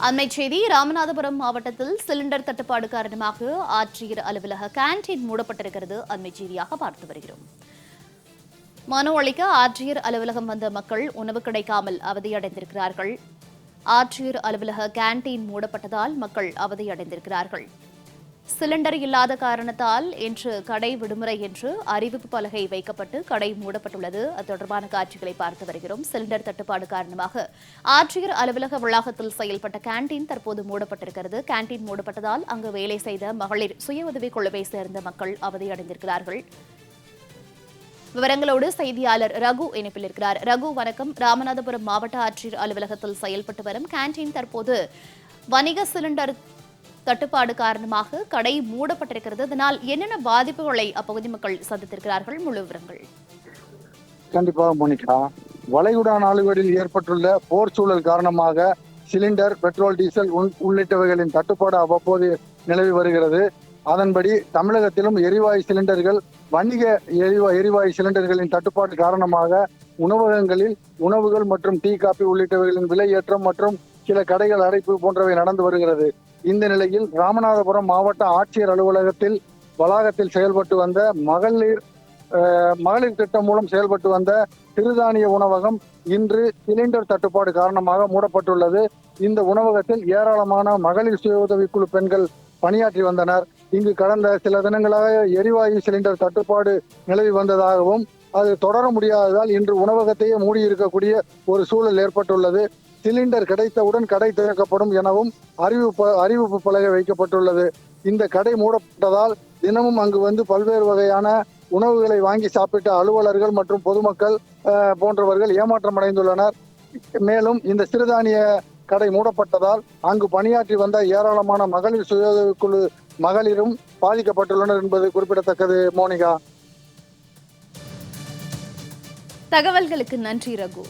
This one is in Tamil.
அண்மை செய்தி ராமநாதபுரம் மாவட்டத்தில் சிலிண்டர் தட்டுப்பாடு காரணமாக ஆட்சியர் அலுவலக கேண்டீன் மூடப்பட்டிருக்கிறது. அண்மை செய்தியாக பார்த்து வருகிறோம். மனு அளிக்க ஆட்சியர் அலுவலகம் வந்த மக்கள் உணவு கிடைக்காமல் அவதியடைந்திருக்கிறார்கள். ஆட்சியர் அலுவலக கேண்டீன் மூடப்பட்டதால் மக்கள் அவதியடைந்திருக்கிறார்கள். சிலிண்டர் இல்லாத காரணத்தால் இன்று கடை விடுமுறை என்று அறிவிப்பு பலகை வைக்கப்பட்டு கடை மூடப்பட்டுள்ளது. அது தொடர்பான காட்சிகளை பார்த்து வருகிறோம். சிலிண்டர் தட்டுப்பாடு காரணமாக ஆட்சியர் அலுவலக வளாகத்தில் செயல்பட்ட கேண்டீன் தற்போது மூடப்பட்டிருக்கிறது. கேண்டீன் மூடப்பட்டதால் அங்கு வேலை செய்த மகளிர் சுய உதவிக் குழுவை சேர்ந்த மக்கள் அவதியடைந்திருக்கிறார்கள். விவரங்களோடு செய்தியாளர் ரகு இணைப்பில் இருக்கிறார். ரகு, வணக்கம். ராமநாதபுரம் மாவட்ட ஆட்சியர் அலுவலகத்தில் செயல்பட்டு வரும் கேண்டீன் தற்போது வணிக சிலிண்டர் தட்டுப்பாடு காரணமாக கடை மூடப்பட்டிருக்கிறது. இதனால் என்னென்ன பாதிப்புகளை அப்பகுதி மக்கள் சந்தித்திருக்கிறார்கள்? முழு விவரங்கள். கண்டிப்பாக மோனிகா, வளைகுடா நாடுகளில் ஏற்பட்டுள்ள போர் சூழல் காரணமாக சிலிண்டர், பெட்ரோல், டீசல் உள்ளிட்டவைகளின் தட்டுப்பாடு அவ்வப்போது நிலவி வருகிறது. அதன்படி தமிழகத்திலும் எரிவாயு சிலிண்டர்கள், வணிக எரிவாயு சிலிண்டர்களின் தட்டுப்பாடு காரணமாக உணவகங்களில் உணவுகள் மற்றும் டீ, காபி உள்ளிட்டவைகளின் விலை ஏற்றம் மற்றும் சில கடைகள் அடைப்பு போன்றவை நடந்து வருகிறது. இந்த நிலையில் ராமநாதபுரம் மாவட்ட ஆட்சியர் அலுவலகத்தில் வளாகத்தில் செயல்பட்டு வந்த மகளிர் திட்டம் மூலம் செயல்பட்டு வந்த சிறுதானிய உணவகம் இன்று சிலிண்டர் தட்டுப்பாடு காரணமாக மூடப்பட்டுள்ளது. இந்த உணவகத்தில் ஏராளமான மகளிர் சுய உதவிக்குழு பெண்கள் பணியாற்றி வந்தனர். இங்கு கடந்த சில தினங்களாக எரிவாயு சிலிண்டர் தட்டுப்பாடு நிலவி வந்ததாகவும் அது தொடர முடியாததால் இன்று உணவகத்தையே மூடியிருக்கக்கூடிய ஒரு சூழல் ஏற்பட்டுள்ளது. சிலிண்டர் கிடைத்தவுடன் கடை திறக்கப்படும் எனவும் அறிவிப்பு பலகை வைக்கப்பட்டுள்ளது. இந்த கடை மூடப்பட்டதால் தினமும் அங்கு வந்து பல்வேறு வகையான உணவுகளை வாங்கி சாப்பிட்ட அலுவலர்கள் மற்றும் பொதுமக்கள் போன்றவர்கள் ஏமாற்றம் அடைந்துள்ளனர். மேலும் இந்த சிறுதானிய கடை மூடப்பட்டதால் அங்கு பணியாற்றி வந்த ஏராளமான மகளிர் சுய உதவிக்குழு மகளிரும் பாதிக்கப்பட்டுள்ளனர் என்பது குறிப்பிடத்தக்கது. மோனிகா, தகவல்களுக்கு நன்றி ரகு.